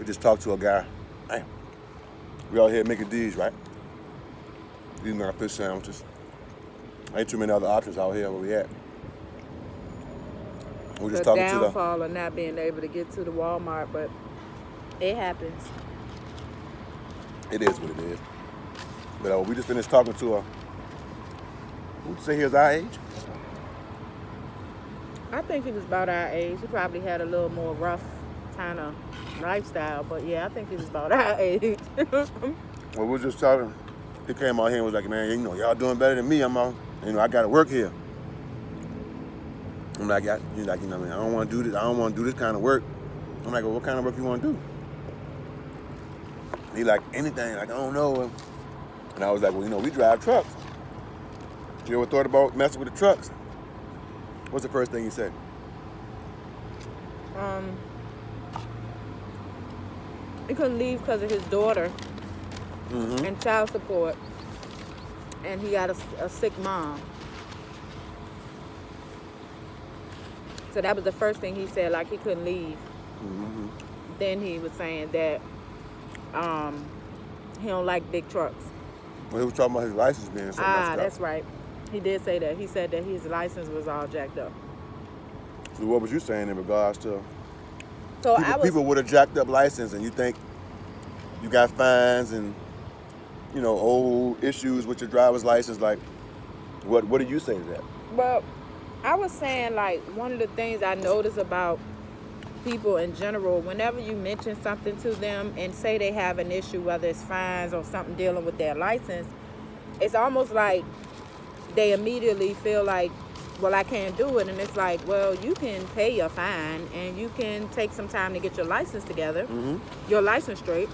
We just talked to a guy. Damn. We out here making these, right? Eating our fish sandwiches. Ain't too many other options out here where we at. We're just The talking to the... downfall of not being able to get to the Walmart, but it happens. It is what it is. But we just finished talking to a... Who'd say he was our age? I think he was about our age. He probably had a little more rough kind of lifestyle, but yeah, I think he was about our age. Well, we were just talking. He came out here and was like, man, y'all doing better than me. I'm out. I got to work here. I'm like, he's like, man, I don't want to do this. I don't want to do this kind of work. I'm like, well, what kind of work you want to do? He like, anything. Like, I don't know. And I was like, well, we drive trucks. You ever thought about messing with the trucks? What's the first thing he said? He couldn't leave because of his daughter Mm-hmm. and child support, and he got a sick mom. So that was the first thing he said, like he couldn't leave. Mm-hmm. Then he was saying that he don't like big trucks. Well, he was talking about his license being so messed up. That's right. He did say that. He said that his license was all jacked up. So what was you saying in regards to So people with a jacked up license, and you think you got fines and old issues with your driver's license? Like, what do you say to that? Well, I was saying, like, one of the things I notice about people in general, whenever you mention something to them and say they have an issue, whether it's fines or something dealing with their license, it's almost like they immediately feel like, well, I can't do it. And it's like, well, you can pay your fine and you can take some time to get your license together, your license straight.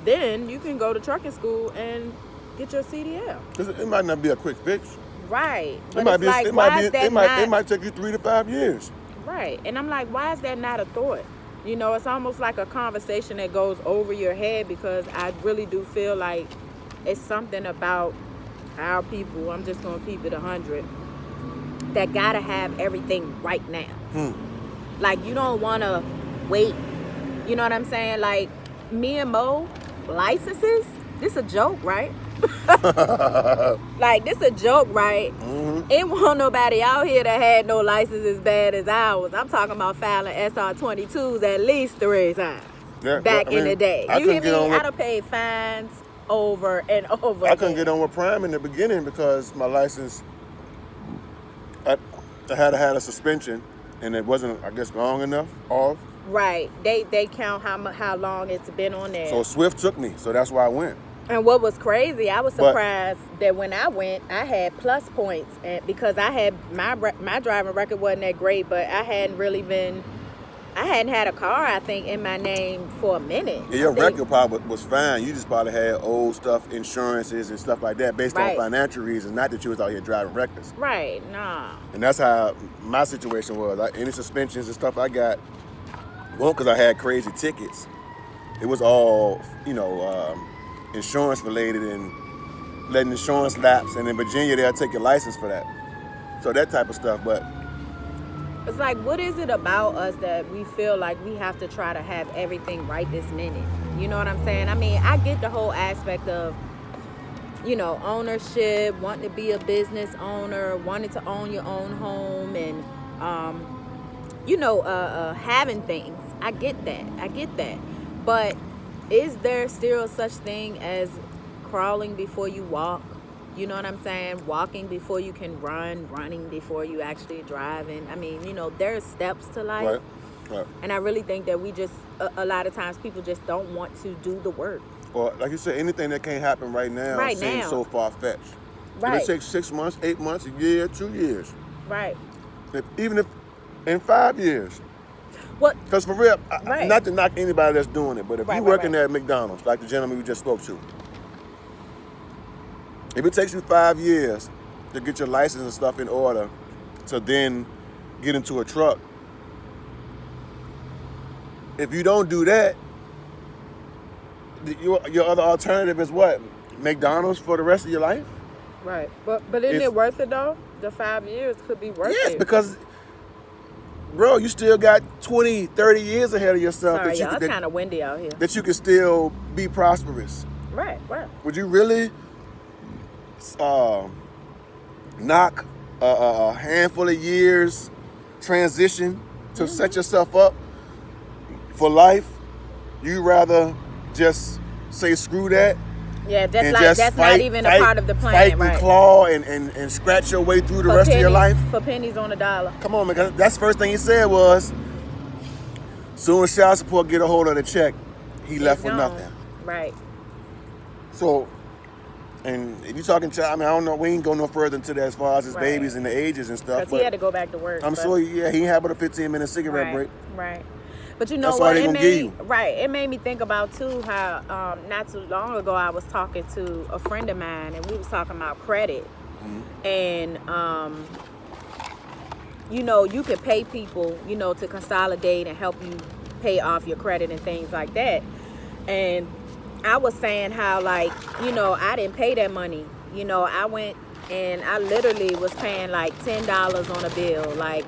Then you can go to trucking school and get your CDL. Because it might not be a quick fix. Right. It But it might take you 3 to 5 years. Right. And I'm like, why is that not a thought? It's almost like a conversation that goes over your head, because I really do feel like it's something about our people, I'm just going to keep it 100, that got to have everything right now. Like, you don't want to wait. You know what I'm saying? Like, me and Mo, licenses, this a joke, right? Like, this a joke, right? Ain't want nobody out here that had no license as bad as ours. I'm talking about filing SR22s at least 3 times back in the day. You hear me? I done paid fines over and over I couldn't get on with Prime in the beginning because my license, I had a suspension, and it wasn't, I guess, long enough off. Right. They count how long it's been on there. So Swift took me, so that's why I went. And what was crazy, I was surprised that when I went, I had plus points, and because I had my driving record wasn't that great, but I hadn't had a car, I think, in my name for a minute. Yeah, your record probably was fine. You just probably had old stuff, insurances and stuff like that, based on financial reasons. Not that you was out here driving reckless. Right. Nah. And that's how my situation was. Any suspensions and stuff I got, well, because I had crazy tickets. It was all, insurance related and letting insurance lapse. And in Virginia, they'll take your license for that. So that type of stuff. But it's like, what is it about us that we feel like we have to try to have everything right this minute? You know what I'm saying? I mean, I get the whole aspect of, ownership, wanting to be a business owner, wanting to own your own home, and, having things. I get that. But is there still such thing as crawling before you walk? You know what I'm saying? Walking before you can run, running before you actually driving. I mean, there's steps to life. Right. And I really think that we just, a lot of times people just don't want to do the work. Or like you said, anything that can't happen right now seems so far-fetched. Right. If it takes 6 months, 8 months, a year, 2 years. Right. Even if in 5 years. What? Because for real, not to knock anybody that's doing it, but if you're working there at McDonald's, like the gentleman we just spoke to, if it takes you 5 years to get your license and stuff in order to then get into a truck, if you don't do that, your other alternative is what? McDonald's for the rest of your life? Right. But isn't it worth it, though? The 5 years could be worth it. Yes, because bro, you still got 20, 30 years ahead of yourself Sorry, that you y'all. could, It's kind of windy out here. that you can still be prosperous. Right. Would you really knock a handful of years transition to set yourself up for life? You rather just say screw that Yeah, that's and like just that's fight, not even fight, a part of the plan, fight and right? claw and scratch your way through the For rest of your life? for pennies on a dollar. Come on, man. 'Cause that's the first thing he said was, soon as child support get a hold of the check, he left with Gone. nothing. Right. So, and if you talking child, I mean, I don't know, we ain't go no further into that as far as his Right. babies and the ages and stuff. Because he had to go back to work. I'm but- sure, yeah, he ain't had but a 15-minute cigarette right, break. Right. But you know That's all what? they It gonna made give you. right. It made me think about too how not too long ago I was talking to a friend of mine and we was talking about credit, and you know, you could pay people, you know, to consolidate and help you pay off your credit and things like that. And I was saying how, like, you know, I didn't pay that money. You know, I went and I literally was paying like $10 on a bill, like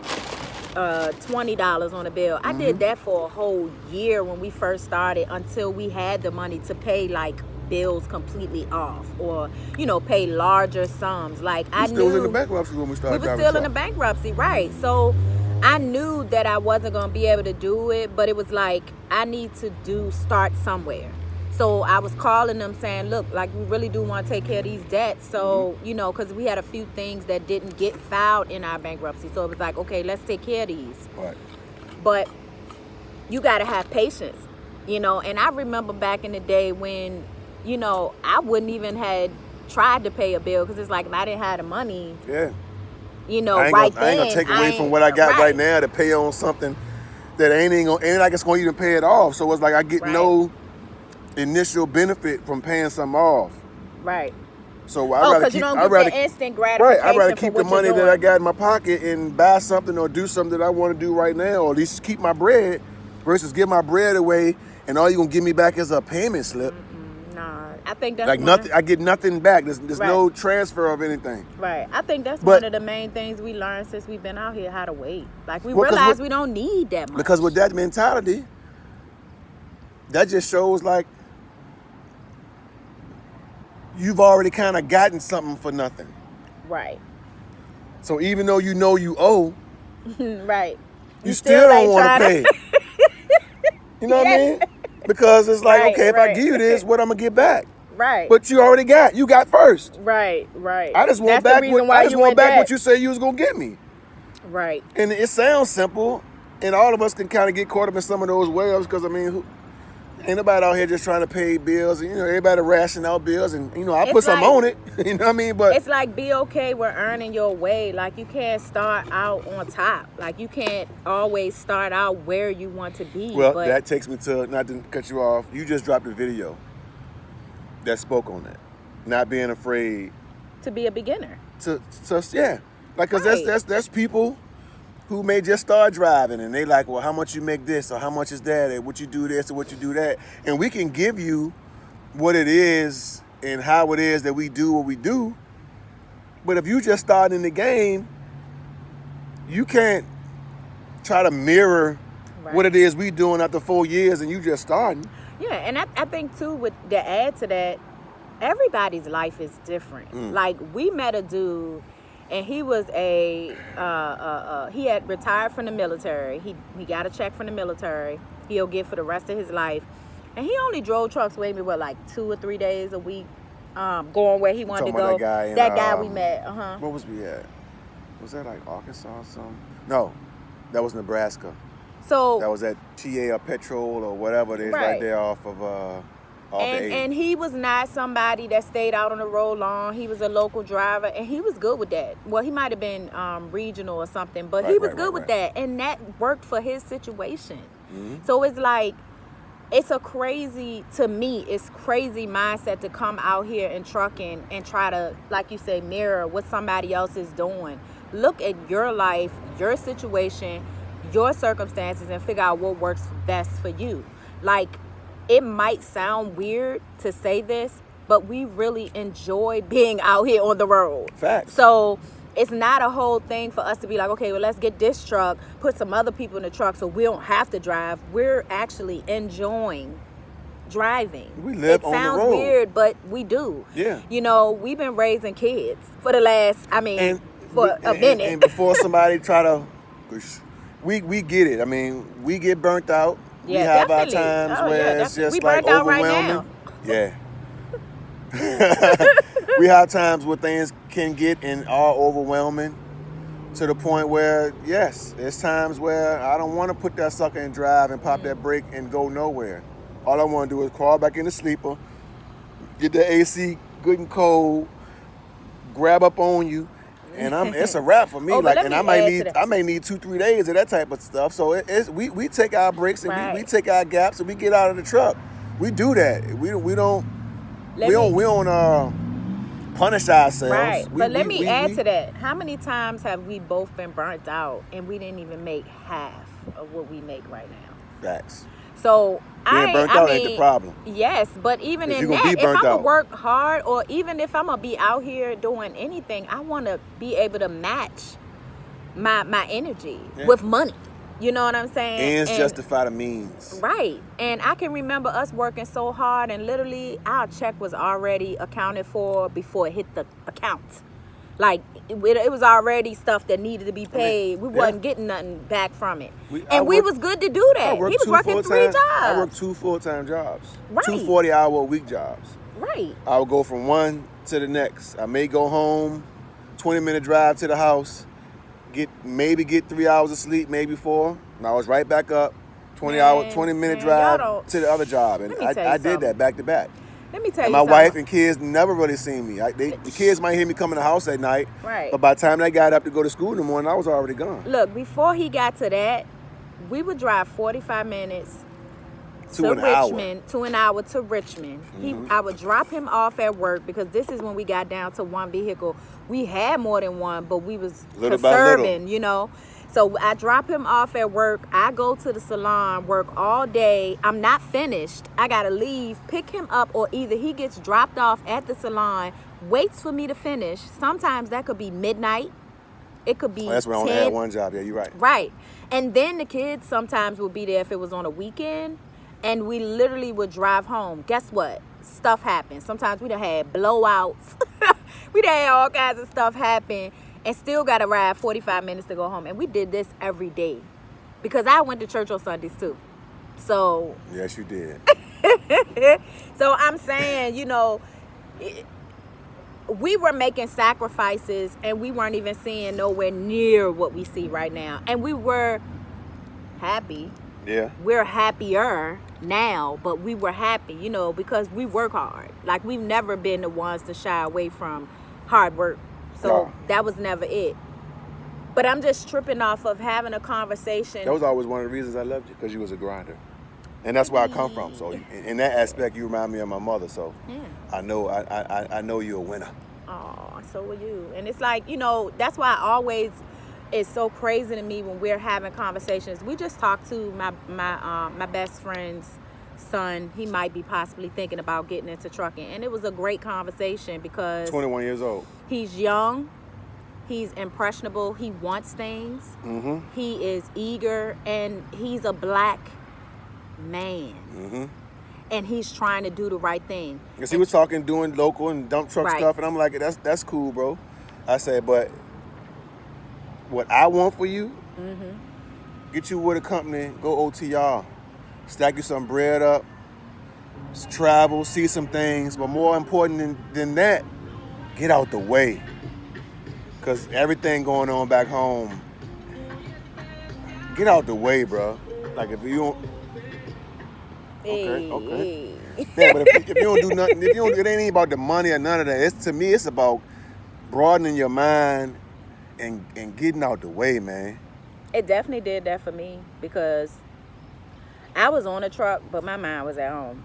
$20 on a bill. I did that for a whole year when we first started until we had the money to pay like bills completely off, or you know, pay larger sums. Like I Still was knew in the bankruptcy when we we started were driving still in the truck. bankruptcy, right? So I knew that I wasn't gonna be able to do it, but it was like I need to start somewhere. So I was calling them saying, look, like we really do want to take care of these debts. So, you know, because we had a few things that didn't get filed in our bankruptcy. So it was like, okay, let's take care of these. Right. But you got to have patience, you know. And I remember back in the day when, you know, I wouldn't even had tried to pay a bill because it's like if I didn't have the money, Yeah. you know, I ain't right gonna, I ain't then. gonna take away from what I got right now to pay on something that ain't like it's gonna even pay it off. So it's like I get Right. no initial benefit from paying something off. Right. So Oh, I'd rather because you keep. don't I'd get rather, the instant right. gratification I'd rather for keep the what you're money that doing. I got in my pocket and buy something or do something that I want to do right now, or at least keep my bread, versus give my bread away and all you gonna give me back is a payment slip. Nah, I think that's Like one nothing. I get nothing back. There's Right. no transfer of anything. Right. I think that's But- one of the main things we learned since we've been out here, how to wait. Like we Well, 'cause realize what- we don't need that much. Because with that mentality, that just shows like you've already kind of gotten something for nothing. Right. So even though you know you owe, Right. you still don't ain't want to trying pay. You know what I mean? Because it's like, Right, okay, if I right. give you this, what I'm gonna get back? Right. But you already got. You got first. Right. I just want That's back. the reason why I just you want in back debt. what you said you was gonna get me. Right. And it sounds simple, and all of us can kind of get caught up in some of those webs. Because I mean, ain't nobody out here just trying to pay bills. And, you know, everybody ration out bills, and you know, I It's put something like- on it. You know what I mean? But It's like be okay with earning your way. Like you can't start out on top. Like you can't always start out where you want to be. well, but that takes me to, not to cut you off. You just dropped a video that spoke on that, not being afraid to be a beginner. to yeah, like, cause Right. that's people who may just start driving and they like, well, how much you make this, or how much is that, and what you do this, or what you do that, and we can give you what it is and how it is that we do what we do. But if you just start in the game, you can't try to mirror Right. what it is we doing after 4 years and you just starting. Yeah, and I think too, with to add to that, everybody's life is different. Like we met a dude, and he was he had retired from the military. He got a check from the military. He'll get for the rest of his life, and he only drove trucks maybe like 2 or 3 days a week, going where he wanted to Talking go. about that guy in, we met. Uh-huh. What was we at? Was that like Arkansas or something? No, that was Nebraska. So That was at TA or Petrol or whatever it is right Right. there off of off the 80. and he was not somebody that stayed out on the road long. He was a local driver, and he was good with that. Well, he might have been regional or something, but he Right, was right, good right, with right. that, and that worked for his situation. Mhm. So it's like, it's a crazy, to me, it's crazy mindset to come out here in trucking and try to, like you say, mirror what somebody else is doing. Look at your life, your situation, your circumstances, and figure out what works best for you. Like, it might sound weird to say this, but we really enjoy being out here on the road. Facts. So It's not a whole thing for us to be like, okay, well, let's get this truck, put some other people in the truck so we don't have to drive. We're actually enjoying driving. We live it on the road. sounds weird, but we do. Yeah. You know, we've been raising kids for the last, a minute. And before somebody try to, we get it. I mean, we get burnt out. Yeah, we have definitely. our times where it's just we like burnt out right overwhelming. now. Yeah. We have times where things can get and are overwhelming to the point where, yes, there's times where I don't want to put that sucker in drive and pop that brake and go nowhere. All I want to do is crawl back in the sleeper, get the AC good and cold, grab up on you, and it's a wrap for me. I may need 2-3 days of that type of stuff. So we take our breaks and Right. we take our gaps and we get out of the truck. We do that. We don't punish ourselves. Right. But let me add to that. How many times have we both been burnt out and we didn't even make half of what we make right now? Facts. So Being burnt out ain't the problem. Yes, but even If in you're gonna that, be if I'm burnt gonna out. work hard, or even if I'm gonna be out here doing anything, I want to be able to match my energy with money. You know what I'm saying? Ends justify the means. Right. And I can remember us working so hard, and literally our check was already accounted for before it hit the account. Like, it was already stuff that needed to be paid. We wasn't getting nothing back from it. We was good to do that. He was working 3 jobs. I worked 2 full-time jobs. Right. 2 40-hour-a-week jobs. Right. I would go from one to the next. I may go home, 20-minute drive to the house, get 3 hours of sleep, maybe 4, and I was right back up, 20-minute drive to the other job. And I did that back to back. Let me tell And you my something. wife and kids never really seen me. The kids might hear me come in the house at night, Right. but by the time they got up to go to school in the morning, I was already gone. Look, before he got to that, we would drive 45 minutes To an hour. to an hour to Richmond. I would drop him off at work, because this is when we got down to one vehicle. We had more than one, but we was Little by little. conserving, you know. So I drop him off at work. I go to the salon, work all day. I'm not finished. I gotta leave, pick him up, or either he gets dropped off at the salon, waits for me to finish. Sometimes that could be midnight. It could be That's when I only 10. had one job. Yeah, you're right. Right. And then the kids sometimes would be there if it was on a weekend, and we literally would drive home. Guess what? Stuff happens. Sometimes we done had blowouts. We done had all kinds of stuff happen, and still got to ride 45 minutes to go home. And we did this every day, because I went to church on Sundays too. So Yes, you did. so I'm saying, you know, we were making sacrifices, and we weren't even seeing nowhere near what we see right now. And we were happy. Yeah. We're happier now, but we were happy, you know, because we work hard. Like, we've never been the ones to shy away from hard work. So No. that was never it. But I'm just tripping off of having a conversation. That was always one of the reasons I loved you, because you was a grinder. And that's where I come from. So in that aspect, you remind me of my mother. So Yeah. I know you're a winner. Oh, so were you. And it's like, you know, that's why it's so crazy to me when we're having conversations. We just talked to my best friend's son. He might be possibly thinking about getting into trucking. And it was a great conversation, because 21 years old. he's young, he's impressionable, he wants things, Mm-hmm. he is eager, and he's a black man. Mm-hmm. And he's trying to do the right thing. Because he was doing local and dump truck Right. stuff, and I'm like, that's cool, bro. I said, but what I want for you, get you with a company, go OTR, stack you some bread up, travel, see some things, but more important than that, get out the way. Because everything going on back home, get out the way, bro. Like, if you don't... Okay. Yeah, but if you don't do nothing, it ain't about the money or none of that. To me, it's about broadening your mind and getting out the way, man. It definitely did that for me, because I was on a truck, but my mind was at home.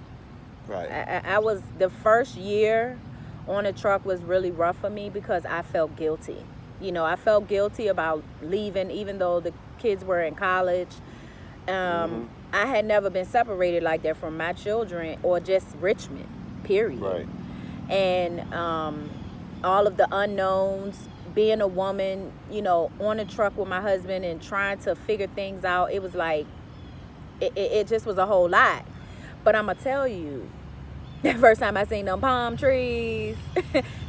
Right. I was, the first year on a truck was really rough for me, because I felt guilty. You know, I felt guilty about leaving, even though the kids were in college. I had never been separated like that from my children, or just Richmond, period. Right. And all of the unknowns, being a woman, you know, on a truck with my husband and trying to figure things out, it was like, it just was a whole lot. But I'm going to tell you, that first time I seen them palm trees,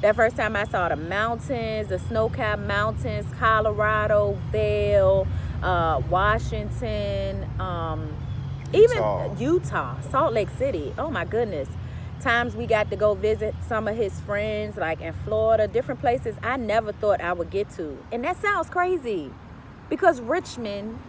that first time I saw the mountains, the snow-capped mountains, Colorado, Vail, Washington, even Utah, Salt Lake City. Oh my goodness. Times we got to go visit some of his friends, like in Florida, different places I never thought I would get to. And that sounds crazy because Richmond,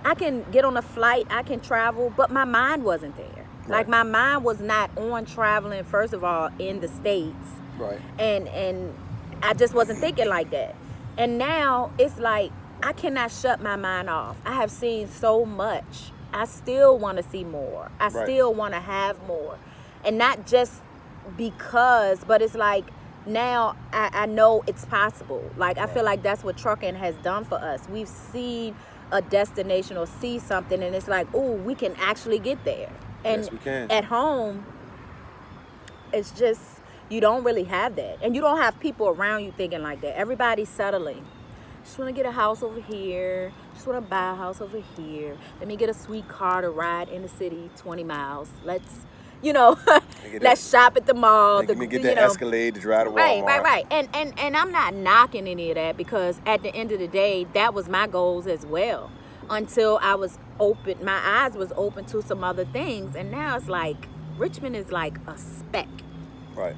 I can get on a flight, I can travel, but my mind wasn't there. Right. Like my mind was not on traveling, first of all, in the States. Right. And I just wasn't thinking like that. And now it's like I cannot shut my mind off. I have seen so much. I still want to see more. I still want to have more. And not just because, but it's like now I know it's possible. Like I feel like that's what trucking has done for us. We've seen a destination or see something and it's like, oh, we can actually get there. And yes, we can. At home, it's just, you don't really have that. And you don't have people around you thinking like that. Everybody's settling. Just want to get a house over here. Just want to buy a house over here. Let me get a sweet car to ride in the city 20 miles. Let's, you know, let's shop at the mall. Let me get that Escalade to drive to Walmart. Right. And I'm not knocking any of that because at the end of the day, that was my goals as well. Until I was open, my eyes was open to some other things. And now it's like, Richmond is like a speck. Right.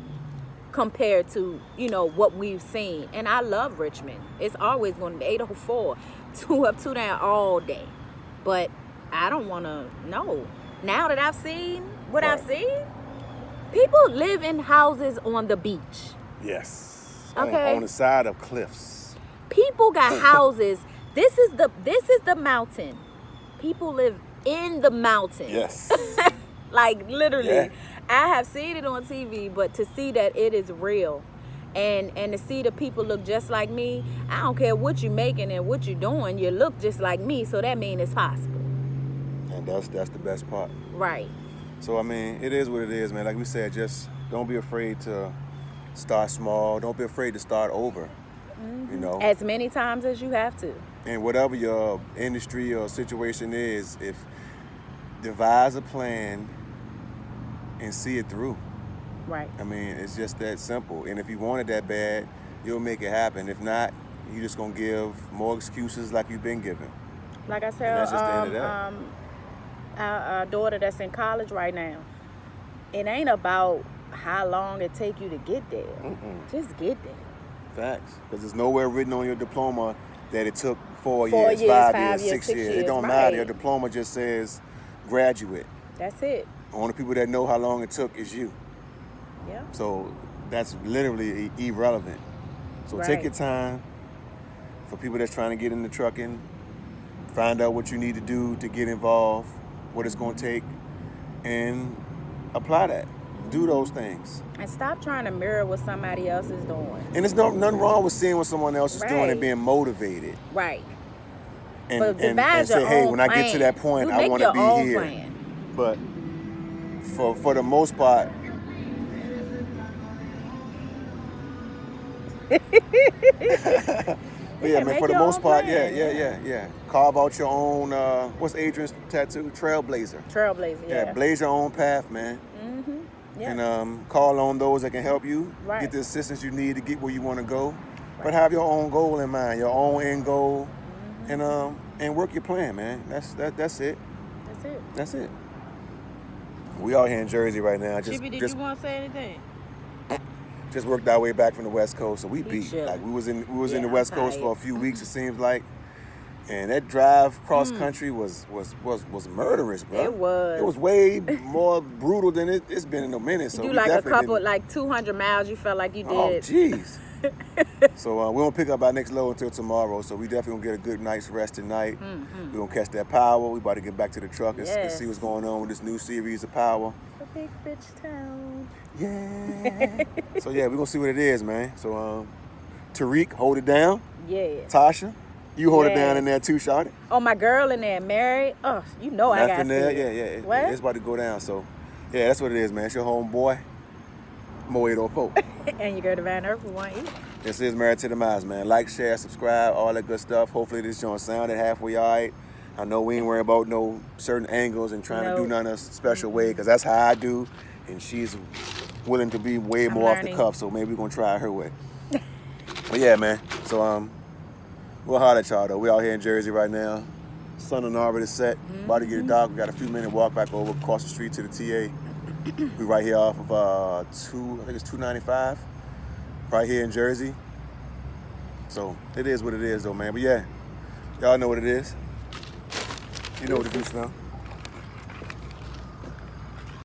Compared to, you know, what we've seen. And I love Richmond. It's always going to be 804, 2 up, 2 down all day. But I don't want to know. Now that I've seen what I've seen, people live in houses on the beach. Yes. Okay. On the side of cliffs. People got houses. This is the mountain. People live in the mountain. Yes. Like literally. Yeah. I have seen it on TV, but to see that it is real and to see the people look just like me, I don't care what you're making and what you're doing, you look just like me, so that means it's possible. And that's the best part. Right. So, I mean, it is what it is, man. Like we said, just don't be afraid to start small. Don't be afraid to start over, you know. As many times as you have to. And whatever your industry or situation is, if devise a plan and see it through. Right. I mean, it's just that simple. And if you want it that bad, you'll make it happen. If not, you're just going to give more excuses like you've been given. Like I said, that's just the end of that. Our daughter that's in college right now, it ain't about how long it take you to get there. Just get there. Facts. Because there's nowhere written on your diploma that it took 4 4 years, years, 5 5 years, years, 6 years. It 6 don't years, matter. right. Your diploma just says graduate. That's it. Only people that know how long it took is you. Yeah. So that's literally irrelevant. So take your time. For people that's trying to get into trucking, find out what you need to do to get involved, what it's going to take, and apply that. Do those things. And stop trying to mirror what somebody else is doing. And there's nothing wrong with seeing what someone else is doing and being motivated. Right. And say, hey, when I get to that point, I want to be here. Plan. But for the most part, but yeah, man, for the most part, yeah. Carve out your own, what's Adrian's tattoo? Trailblazer. Trailblazer, Yeah, blaze your own path, man. Yeah. And call on those that can help you get the assistance you need to get where you want to go. But have your own goal in mind, your own end goal, and work your plan, man. That's it. That's it. That's it. We out here in Jersey right now. Chibi, did you want to say anything? Just worked our way back from the West Coast, so we beat. Chill. Like we was in the West Coast for a few weeks, it seems like. And that drive cross country was murderous, bro. It was. It was way more brutal than it's been in a minute. So you we like a definitely couple, didn't- like 200 miles, you felt like you did. Oh, jeez. So we won't pick up our next load until tomorrow. So we definitely gonna get a good night's rest tonight. We're gonna catch that power. We about to get back to the truck and see what's going on with this new series of power. A big bitch town. Yeah. So yeah, we're gonna see what it is, man. So Tariq, hold it down. Yeah. Tasha, you hold it down Yes. in there too, Shawty. Oh, my girl in there, Mary. Oh, you know I got Nothing there. it. Yeah. What? It's about to go down. So yeah, that's what it is, man. It's your homeboy, Mo 804. And your girl, Divine Earth, 1E. This is Married to the Miles, man. Like, share, subscribe, all that good stuff. Hopefully this joint sounded halfway all right. I know we ain't worrying about no certain angles and trying to do nothing a special way, because that's how I do. And she's willing to be way more off the cuff, so maybe we're going to try her way. But yeah, man. So we'll holler at y'all, though. We out here in Jersey right now. Sun and already set. About to get it dark. We got a few minute walk back over across the street to the TA. We right here off of I think it's 295. Right here in Jersey. So it is what it is, though, man. But yeah, y'all know what it is. You know what to do, Slim.